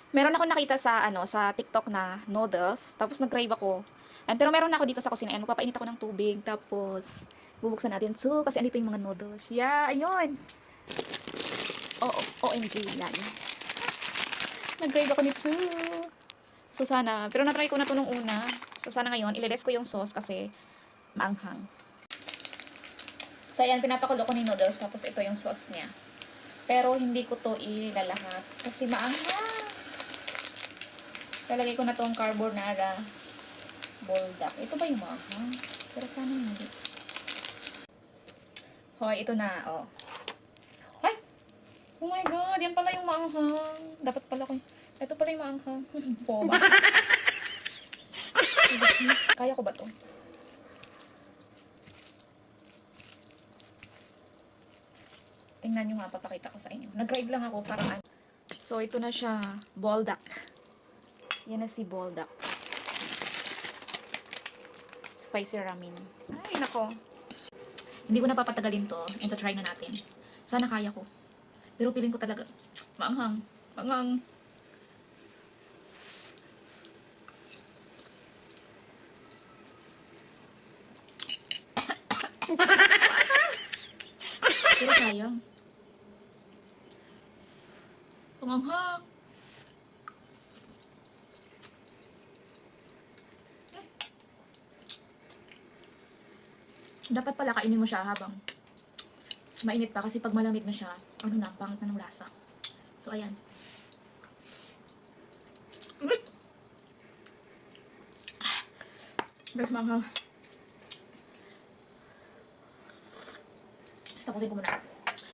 Meron ako nakita sa sa TikTok na noodles, tapos nag-crave ako. Pero meron ako dito sa kusina. Magpapainit ako ng tubig, tapos bubuksan natin. So, kasi andito yung mga noodles. Yeah, ayun. OMG, yan. Nag-crave ako nito. So, sana. Pero na-try ko na to nung una. So, sana ngayon, ililes ko yung sauce kasi maanghang. So, ayan, pinapakulo ko ni noodles. Tapos, ito yung sauce niya. Pero, hindi ko to ilalahat. Kasi maanghang. Lalagay ko na tong carbonara buldak. Ito ba yung maanghang? Pero sana hindi. Hoy, ito na, oh. Ay! Oh my God! Yan pala yung maanghang. Dapat pala ko. Ito pala yung maanghang. Poma. Kaya ko ba to? Tingnan nyo nga, papakita ko sa inyo. Nag-drive lang ako para ano. So, ito na siya. Buldak. Yan na si buldak. Spicy ramen. Ay, nako. Hindi ko na papatagalin to. Ito, try na natin. Sana kaya ko. Pero feeling ko talaga, maanghang. Maanghang. Pero sayang. Maanghang. Dapat pala kainin mo siya habang mainit pa kasi pag malamig na siya, ano na, pangit na ng lasa. So, ayan. Guys, manghang. Basta kusin ko muna.